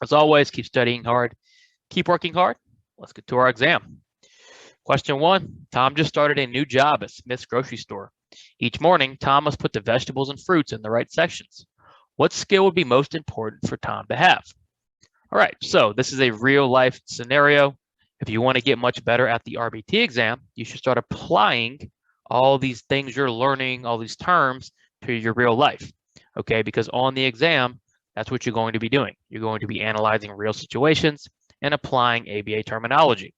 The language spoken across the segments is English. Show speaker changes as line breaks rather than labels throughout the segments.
As always, keep studying hard, keep working hard. Let's get to our exam. Question 1, Tom just started a new job at Smith's grocery store. Each morning, Tom must put the vegetables and fruits in the right sections. What skill would be most important for Tom to have? All right, so this is a real life scenario. If you want to get much better at the RBT exam, you should start applying all these things you're learning, all these terms to your real life, okay? Because on the exam, that's what you're going to be doing. You're going to be analyzing real situations and applying ABA terminology.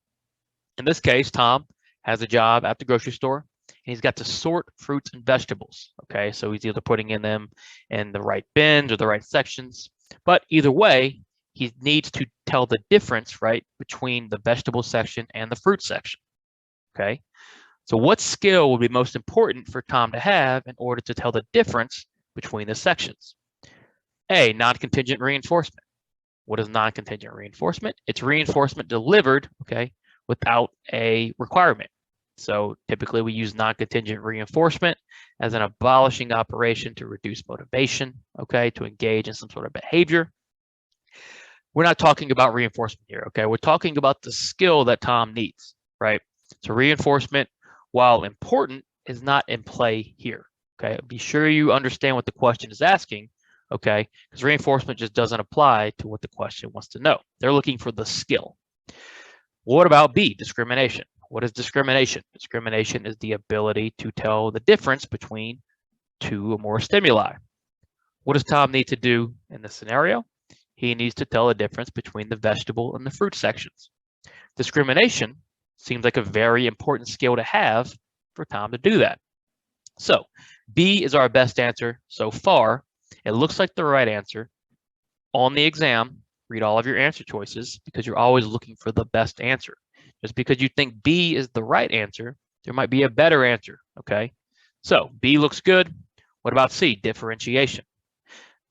In this case, Tom has a job at the grocery store, and he's got to sort fruits and vegetables, okay? So he's either putting in them in the right bins or the right sections, but either way, he needs to tell the difference, right, between the vegetable section and the fruit section, okay? So what skill would be most important for Tom to have in order to tell the difference between the sections? A, non-contingent reinforcement. What is non-contingent reinforcement? It's reinforcement delivered, okay, without a requirement. So typically we use non-contingent reinforcement as an abolishing operation to reduce motivation, okay, to engage in some sort of behavior. We're not talking about reinforcement here, okay? We're talking about the skill that Tom needs, right? So reinforcement, while important, is not in play here, okay? Be sure you understand what the question is asking, okay? Because reinforcement just doesn't apply to what the question wants to know. They're looking for the skill. What about B, discrimination? What is discrimination? Discrimination is the ability to tell the difference between two or more stimuli. What does Tom need to do in this scenario? He needs to tell the difference between the vegetable and the fruit sections. Discrimination seems like a very important skill to have for Tom to do that. So B is our best answer so far. It looks like the right answer. On the exam, read all of your answer choices because you're always looking for the best answer. Just because you think B is the right answer, there might be a better answer, okay? So B looks good. What about C, differentiation?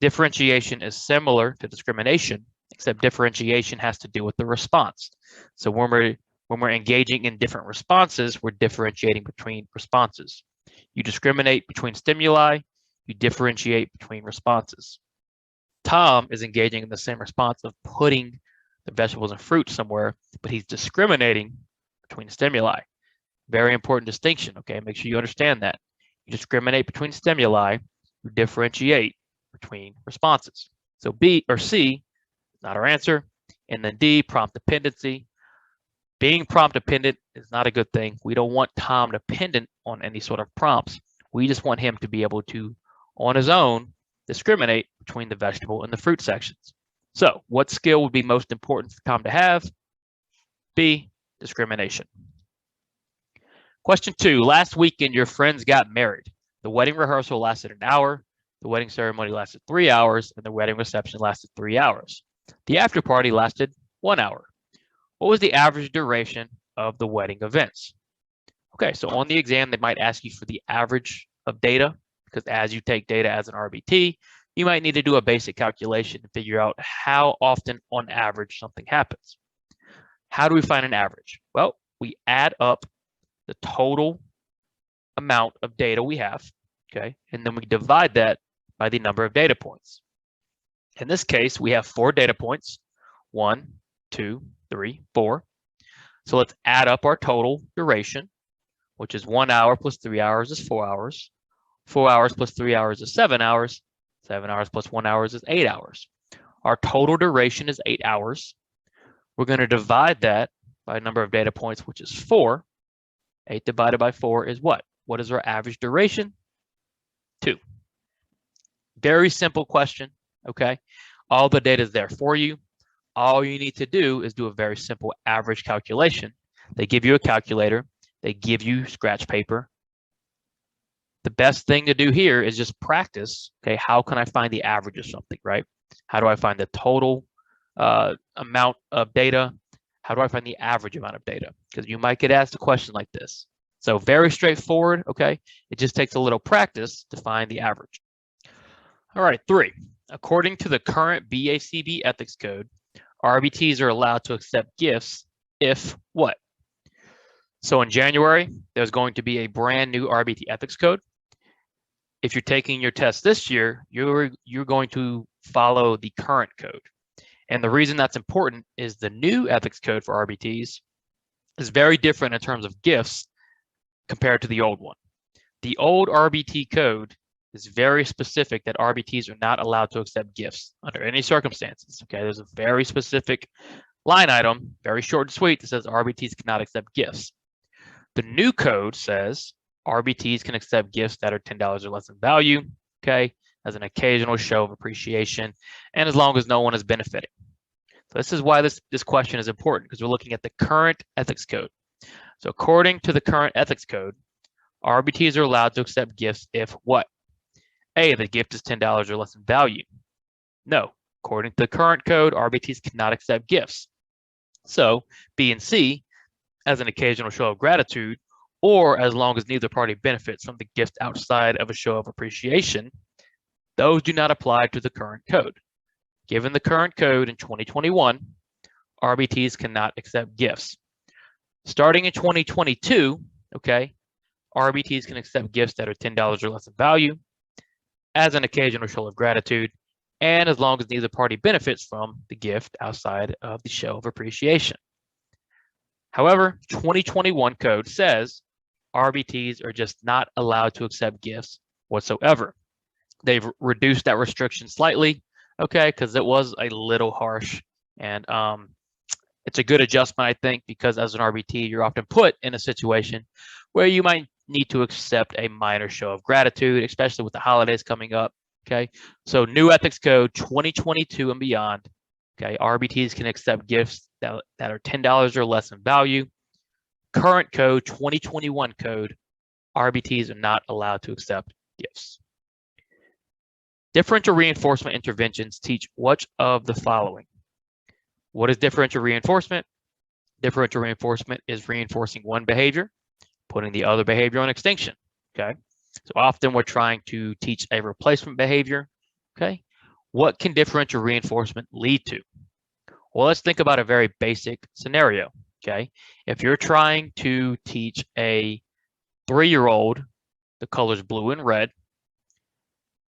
Differentiation is similar to discrimination, except differentiation has to do with the response. So when we're engaging in different responses, we're differentiating between responses. You discriminate between stimuli, you differentiate between responses. Tom is engaging in the same response of putting the vegetables and fruit somewhere, but he's discriminating between stimuli. Very important distinction, okay? Make sure you understand that. You discriminate between stimuli, you differentiate between responses. So B or C, not our answer. And then D, prompt dependency. Being prompt dependent is not a good thing. We don't want Tom dependent on any sort of prompts. We just want him to be able to, on his own, discriminate between the vegetable and the fruit sections. So what skill would be most important for Tom to have? B, discrimination. Question 2, last weekend your friends got married. The wedding rehearsal lasted an hour, the wedding ceremony lasted 3 hours, and the wedding reception lasted 3 hours. The after party lasted 1 hour. What was the average duration of the wedding events? Okay, so on the exam, they might ask you for the average of data, because as you take data as an RBT, you might need to do a basic calculation to figure out how often on average something happens. How do we find an average? Well, we add up the total amount of data we have, okay, and then we divide that by the number of data points. In this case, we have 4 data points, 1, 2, 3, 4. So let's add up our total duration, which is 1 hour plus 3 hours is 4 hours. 4 hours plus 3 hours is 7 hours. 7 hours plus 1 hour is 8 hours. Our total duration is 8 hours. We're going to divide that by a number of data points, which is 4. 8 divided by 4 is what? What is our average duration? 2. Very simple question, okay? All the data is there for you. All you need to do is do a very simple average calculation. They give you a calculator. They give you scratch paper. The best thing to do here is just practice, okay? How can I find the average of something, right? How do I find the total amount of data? How do I find the average amount of data? Because you might get asked a question like this. So very straightforward, okay? It just takes a little practice to find the average. All right, 3. According to the current BCBA ethics code, RBTs are allowed to accept gifts if what? So in January, there's going to be a brand new RBT ethics code. If you're taking your test this year, you're going to follow the current code. And the reason that's important is the new ethics code for RBTs is very different in terms of gifts compared to the old one. The old RBT code is very specific that RBTs are not allowed to accept gifts under any circumstances. Okay, there's a very specific line item, very short and sweet, that says RBTs cannot accept gifts. The new code says RBTs can accept gifts that are $10 or less in value, okay, as an occasional show of appreciation, and as long as no one is benefiting. So this is why this question is important, because we're looking at the current ethics code. So according to the current ethics code, RBTs are allowed to accept gifts if what? A, the gift is $10 or less in value. No, according to the current code, RBTs cannot accept gifts. So B and C, as an occasional show of gratitude, or as long as neither party benefits from the gift outside of a show of appreciation, those do not apply to the current code. Given the current code in 2021, RBTs cannot accept gifts. Starting in 2022, okay, RBTs can accept gifts that are $10 or less in value as an occasional show of gratitude, and as long as neither party benefits from the gift outside of the show of appreciation. However, 2021 code says RBTs are just not allowed to accept gifts whatsoever. They've reduced that restriction slightly, okay, because it was a little harsh, and it's a good adjustment, I think, because as an RBT, you're often put in a situation where you might need to accept a minor show of gratitude, especially with the holidays coming up, okay? So new ethics code 2022 and beyond, okay, RBTs can accept gifts that are $10 or less in value. Current code, 2021 code, RBTs are not allowed to accept gifts. Differential reinforcement interventions teach which of the following? What is differential reinforcement? Differential reinforcement is reinforcing one behavior, putting the other behavior on extinction, okay? So often we're trying to teach a replacement behavior, okay? What can differential reinforcement lead to? Well, let's think about a very basic scenario, okay? If you're trying to teach a 3-year-old the colors blue and red,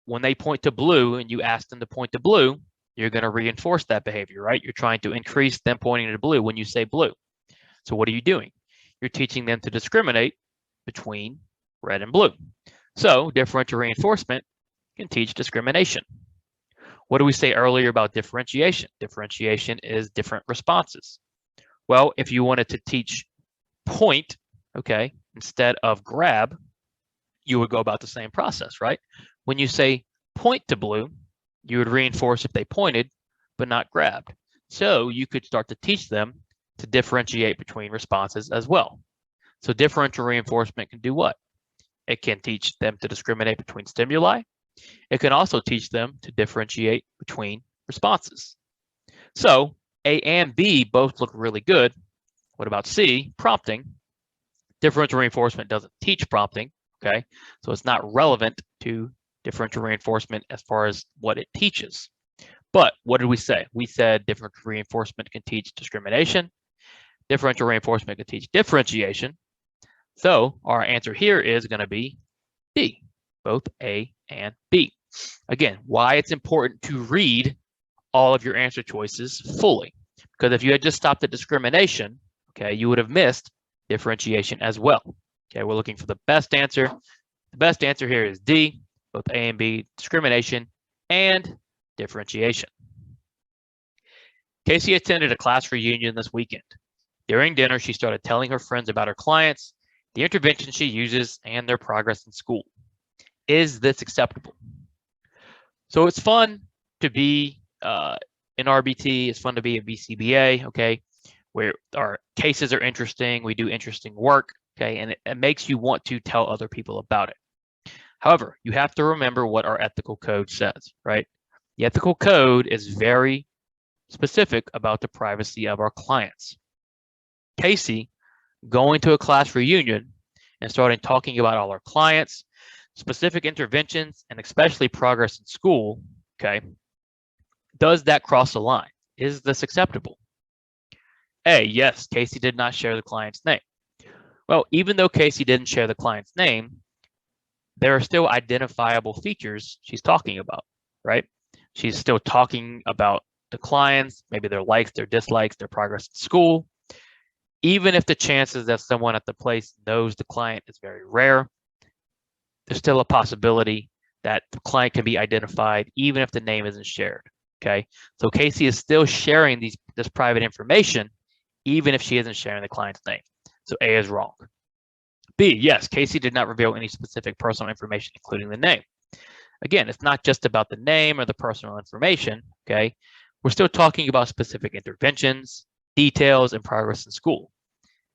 when they point to blue and you ask them to point to blue, you're going to reinforce that behavior, right? You're trying to increase them pointing to blue when you say blue. So what are you doing? You're teaching them to discriminate between red and blue. So differential reinforcement can teach discrimination. What did we say earlier about differentiation? Differentiation is different responses. Well, if you wanted to teach point, okay, instead of grab, you would go about the same process, right? When you say point to blue, you would reinforce if they pointed, but not grabbed. So you could start to teach them to differentiate between responses as well. So differential reinforcement can do what? It can teach them to discriminate between stimuli. It can also teach them to differentiate between responses. So A and B both look really good. What about C, prompting? Differential reinforcement doesn't teach prompting, okay? So it's not relevant to differential reinforcement as far as what it teaches. But what did we say? We said differential reinforcement can teach discrimination. Differential reinforcement can teach differentiation. So our answer here is going to be D, both A and B. Again, why it's important to read all of your answer choices fully. Because if you had just stopped at discrimination, okay, you would have missed differentiation as well. Okay, we're looking for the best answer. The best answer here is D, both A and B, discrimination and differentiation. Casey attended a class reunion this weekend. During dinner, she started telling her friends about her clients, the intervention she uses, and their progress in school. Is this acceptable? So it's fun to be an RBT. It's fun to be a BCBA, okay, where our cases are interesting. We do interesting work, okay, and it makes you want to tell other people about it. However, you have to remember what our ethical code says, right? The ethical code is very specific about the privacy of our clients. Casey going to a class reunion and starting talking about all our clients, specific interventions, and especially progress in school, okay, does that cross the line? Is this acceptable? A, yes, Casey did not share the client's name. Well, even though Casey didn't share the client's name, there are still identifiable features she's talking about, right? She's still talking about the clients, maybe their likes, their dislikes, their progress in school. Even if the chances that someone at the place knows the client is very rare, there's still a possibility that the client can be identified even if the name isn't shared. Okay, so Casey is still sharing this private information even if she isn't sharing the client's name. So A is wrong. B, yes, Casey did not reveal any specific personal information, including the name. Again, it's not just about the name or the personal information, okay? We're still talking about specific interventions, details, and progress in school.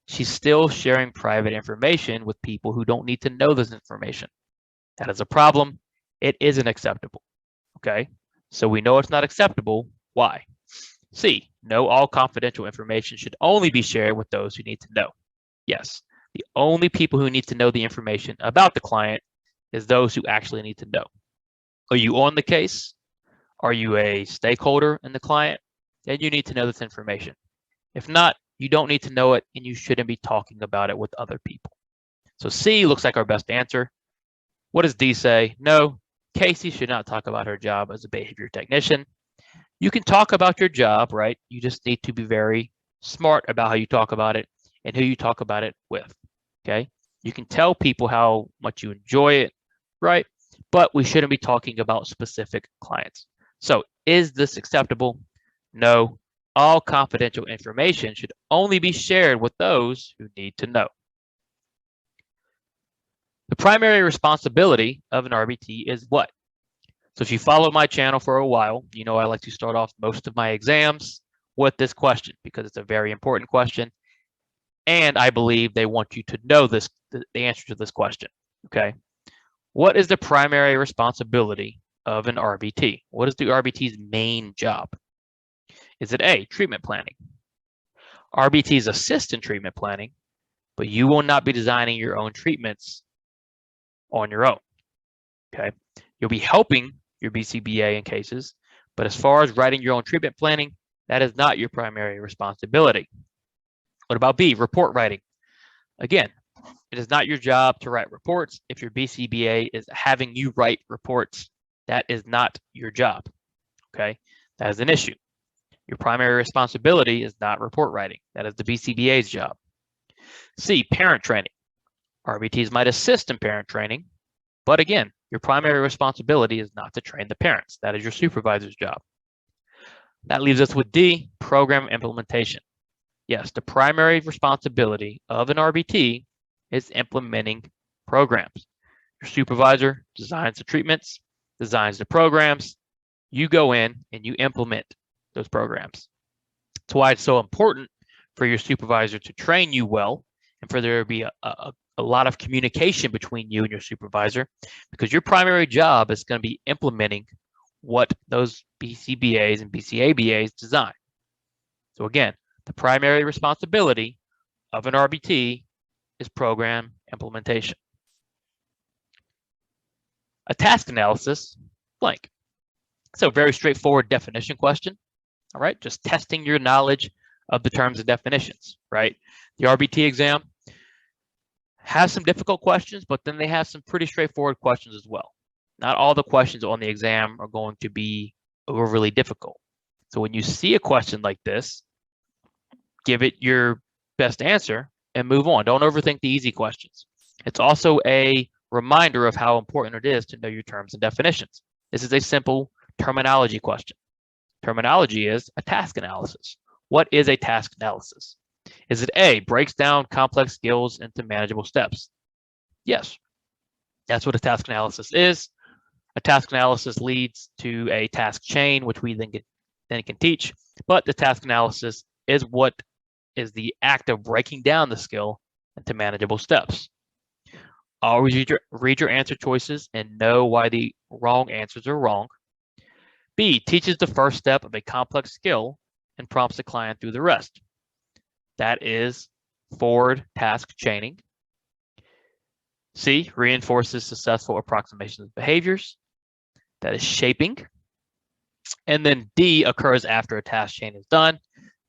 She's still sharing private information with people who don't need to know this information. That is a problem. It isn't acceptable, okay? So we know it's not acceptable. Why? C, no, all confidential information should only be shared with those who need to know. Yes, the only people who need to know the information about the client is those who actually need to know. Are you on the case? Are you a stakeholder in the client? Then you need to know this information. If not, you don't need to know it and you shouldn't be talking about it with other people. So C looks like our best answer. What does D say? No, Casey should not talk about her job as a behavior technician. You can talk about your job, right? You just need to be very smart about how you talk about it and who you talk about it with, okay? You can tell people how much you enjoy it, right? But we shouldn't be talking about specific clients. So is this acceptable? No. All confidential information should only be shared with those who need to know. The primary responsibility of an RBT is what? So if you follow my channel for a while, you know I like to start off most of my exams with this question because it's a very important question. And I believe they want you to know the answer to this question, okay? What is the primary responsibility of an RBT? What is the RBT's main job? Is it A, treatment planning? RBTs assist in treatment planning, but you will not be designing your own treatments on your own, okay? You'll be helping your BCBA in cases, but as far as writing your own treatment planning, that is not your primary responsibility. What about B, report writing? Again, it is not your job to write reports. If your BCBA is having you write reports, that is not your job, okay? That is an issue. Your primary responsibility is not report writing. That is the BCBA's job. C, parent training. RBTs might assist in parent training, but again, your primary responsibility is not to train the parents. That is your supervisor's job. That leaves us with D, program implementation. Yes, the primary responsibility of an RBT is implementing programs. Your supervisor designs the treatments, designs the programs. You go in and you implement those programs. That's why it's so important for your supervisor to train you well and for there to be a lot of communication between you and your supervisor, because your primary job is going to be implementing what those BCBAs and BCABAs design. So again, the primary responsibility of an RBT is program implementation. A task analysis, blank. So very straightforward definition question, all right? Just testing your knowledge of the terms and definitions, right? The RBT exam has some difficult questions, but then they have some pretty straightforward questions as well. Not all the questions on the exam are going to be overly difficult. So when you see a question like this, give it your best answer and move on. Don't overthink the easy questions. It's also a reminder of how important it is to know your terms and definitions. This is a simple terminology question. Terminology is a task analysis. What is a task analysis? Is it A, breaks down complex skills into manageable steps? Yes, that's what a task analysis is. A task analysis leads to a task chain, which we then can teach, but the task analysis is what is the act of breaking down the skill into manageable steps. Always read your answer choices and know why the wrong answers are wrong. B, teaches the first step of a complex skill and prompts the client through the rest. That is forward task chaining. C, reinforces successful approximations of behaviors. That is shaping. And then D occurs after a task chain is done.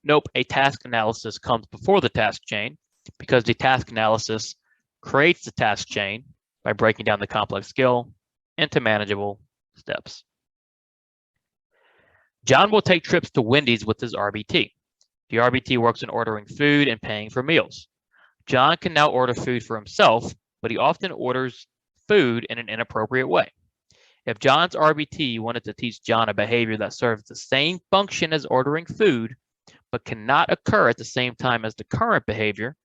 Nope, a task analysis comes before the task chain because the task analysis creates the task chain by breaking down the complex skill into manageable steps. John will take trips to Wendy's with his RBT. The RBT works in ordering food and paying for meals. John can now order food for himself, but he often orders food in an inappropriate way. If John's RBT wanted to teach John a behavior that serves the same function as ordering food, but cannot occur at the same time as the current behavior,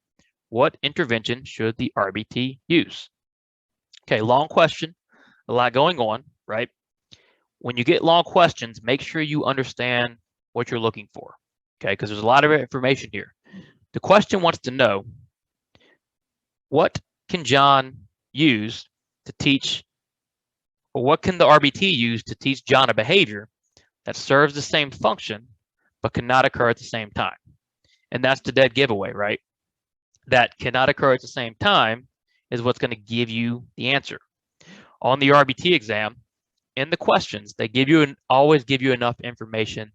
what intervention should the RBT use? Okay, long question, a lot going on, right? When you get long questions, make sure you understand what you're looking for, okay? Because there's a lot of information here. The question wants to know, what can John use to teach, or what can the RBT use to teach John a behavior that serves the same function, but cannot occur at the same time? And that's the dead giveaway, right? That cannot occur at the same time is what's going to give you the answer. On the RBT exam, in the questions, they always give you enough information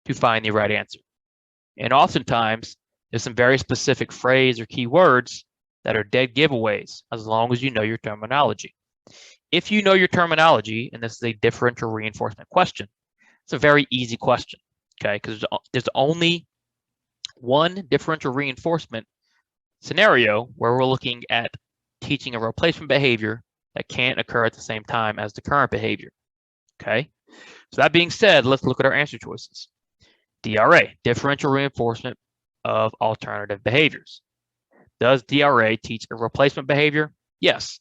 to find the right answer. And oftentimes, there's some very specific phrase or keywords that are dead giveaways as long as you know your terminology. If you know your terminology, and this is a differential reinforcement question, it's a very easy question, okay? Because there's only one differential reinforcement scenario where we're looking at teaching a replacement behavior that can't occur at the same time as the current behavior, okay? So that being said, let's look at our answer choices. DRA, differential reinforcement of alternative behaviors. Does DRA teach a replacement behavior? Yes.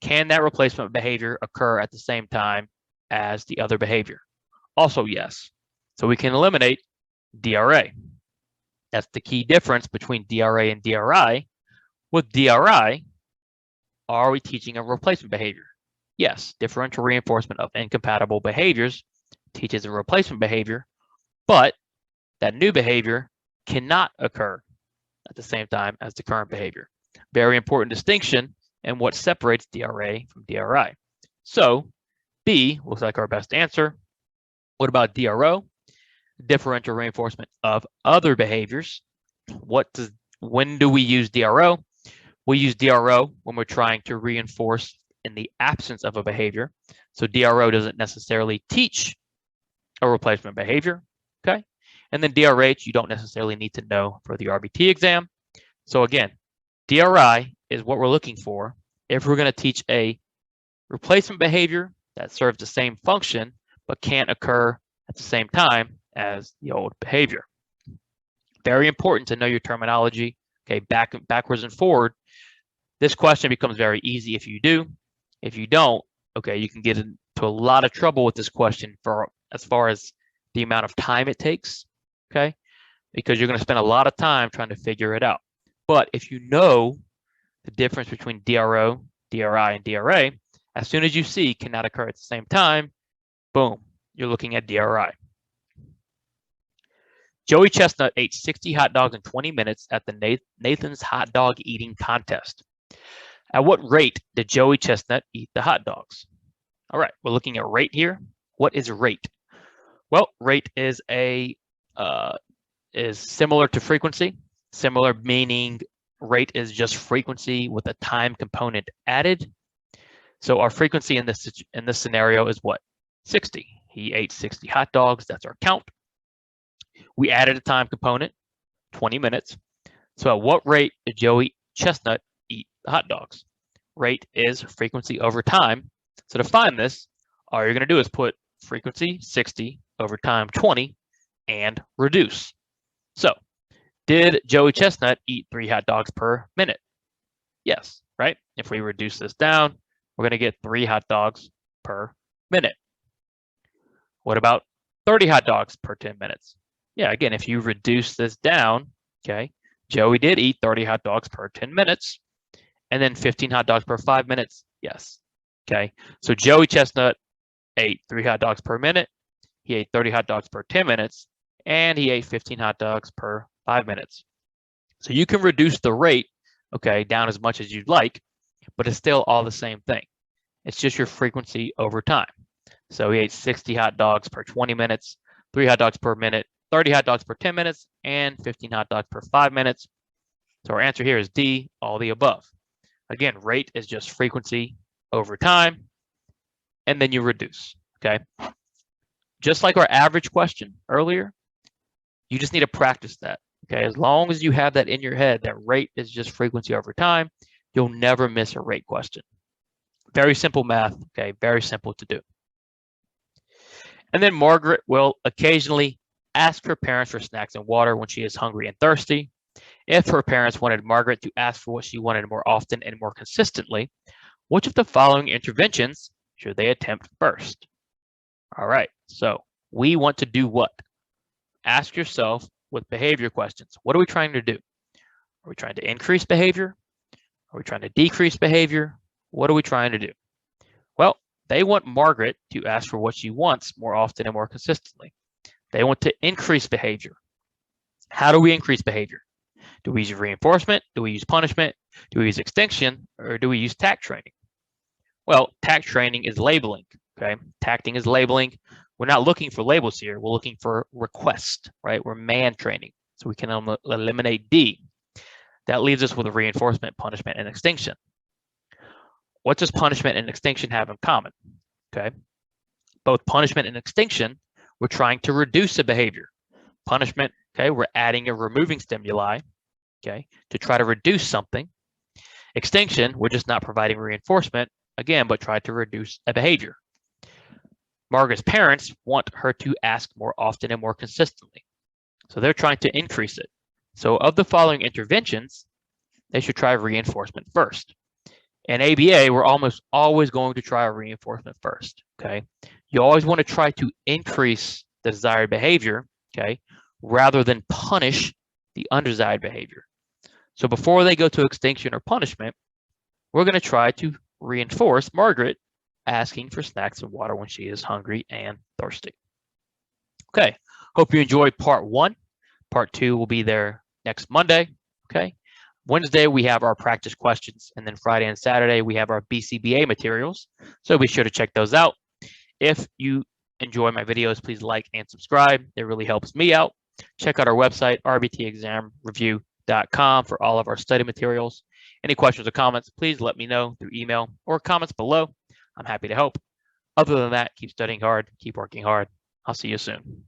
Can that replacement behavior occur at the same time as the other behavior? Also yes. So we can eliminate DRA. That's the key difference between DRA and DRI. With DRI, are we teaching a replacement behavior? Yes, differential reinforcement of incompatible behaviors teaches a replacement behavior, but that new behavior cannot occur at the same time as the current behavior. Very important distinction and what separates DRA from DRI. So B looks like our best answer. What about DRO? Differential reinforcement of other behaviors. When do we use DRO? We use DRO when we're trying to reinforce in the absence of a behavior. So DRO doesn't necessarily teach a replacement behavior, okay? And then DRH, you don't necessarily need to know for the RBT exam. So again, DRI is what we're looking for if we're going to teach a replacement behavior that serves the same function but can't occur at the same time as the old behavior. Very important to know your terminology, okay, backwards and forward. This question becomes very easy if you do. If you don't, okay, you can get into a lot of trouble with this question as far as the amount of time it takes, okay, because you're going to spend a lot of time trying to figure it out. But if you know the difference between DRO, DRI, and DRA, as soon as you see cannot occur at the same time, boom, you're looking at DRI. Joey Chestnut ate 60 hot dogs in 20 minutes at the Nathan's hot dog eating contest. At what rate did Joey Chestnut eat the hot dogs? All right, we're looking at rate here. What is rate? Well, rate is similar to frequency. Similar meaning rate is just frequency with a time component added. So our frequency in this scenario is what? 60. He ate 60 hot dogs. That's our count. We added a time component, 20 minutes. So at what rate did Joey Chestnut eat the hot dogs? Rate is frequency over time. So to find this, all you're going to do is put frequency 60 over time 20 and reduce. So did Joey Chestnut eat 3 hot dogs per minute? Yes, right? If we reduce this down, we're going to get 3 hot dogs per minute. What about 30 hot dogs per 10 minutes? Yeah, again, if you reduce this down, okay, Joey did eat 30 hot dogs per 10 minutes, and then 15 hot dogs per 5 minutes. Yes, okay. So Joey Chestnut ate 3 hot dogs per minute. He ate 30 hot dogs per 10 minutes, and he ate 15 hot dogs per 5 minutes. So you can reduce the rate, okay, down as much as you'd like, but it's still all the same thing. It's just your frequency over time. So he ate 60 hot dogs per 20 minutes, 3 hot dogs per minute, 30 hot dogs per 10 minutes, and 15 hot dogs per 5 minutes. So our answer here is D, all the above. Again, rate is just frequency over time, and then you reduce, okay? just like our average question earlier, you just need to practice that. Okay, as long as you have that in your head, that rate is just frequency over time, you'll never miss a rate question. Very simple math, okay, very simple to do. And then Margaret will occasionally ask her parents for snacks and water when she is hungry and thirsty. If her parents wanted Margaret to ask for what she wanted more often and more consistently, which of the following interventions should they attempt first? All right, so we want to do what? Ask yourself with behavior questions. What are we trying to do? Are we trying to increase behavior? Are we trying to decrease behavior? What are we trying to do? Well, they want Margaret to ask for what she wants more often and more consistently. They want to increase behavior. How do we increase behavior? Do we use reinforcement? Do we use punishment? Do we use extinction? Or do we use tact training? Well, tact training is labeling, okay? Tacting is labeling. We're not looking for labels here. We're looking for request, right? We're man training. So we can eliminate D. That leaves us with a reinforcement, punishment, and extinction. What does punishment and extinction have in common? Okay. Both punishment and extinction, we're trying to reduce a behavior. Punishment, okay, we're adding or removing stimuli, okay, to try to reduce something. Extinction, we're just not providing reinforcement, again, but try to reduce a behavior. Margaret's parents want her to ask more often and more consistently. So they're trying to increase it. So of the following interventions, they should try reinforcement first. In ABA, we're almost always going to try a reinforcement first, okay? You always want to try to increase the desired behavior, okay, rather than punish the undesired behavior. So before they go to extinction or punishment, we're going to try to reinforce Margaret asking for snacks and water when she is hungry and thirsty. Okay, hope you enjoyed part 1. Part 2 will be there next Monday, okay? Wednesday, we have our practice questions, and then Friday and Saturday, we have our BCBA materials. So be sure to check those out. If you enjoy my videos, please like and subscribe. It really helps me out. Check out our website, rbtexamreview.com, for all of our study materials. Any questions or comments, please let me know through email or comments below. I'm happy to help. Other than that, keep studying hard, keep working hard. I'll see you soon.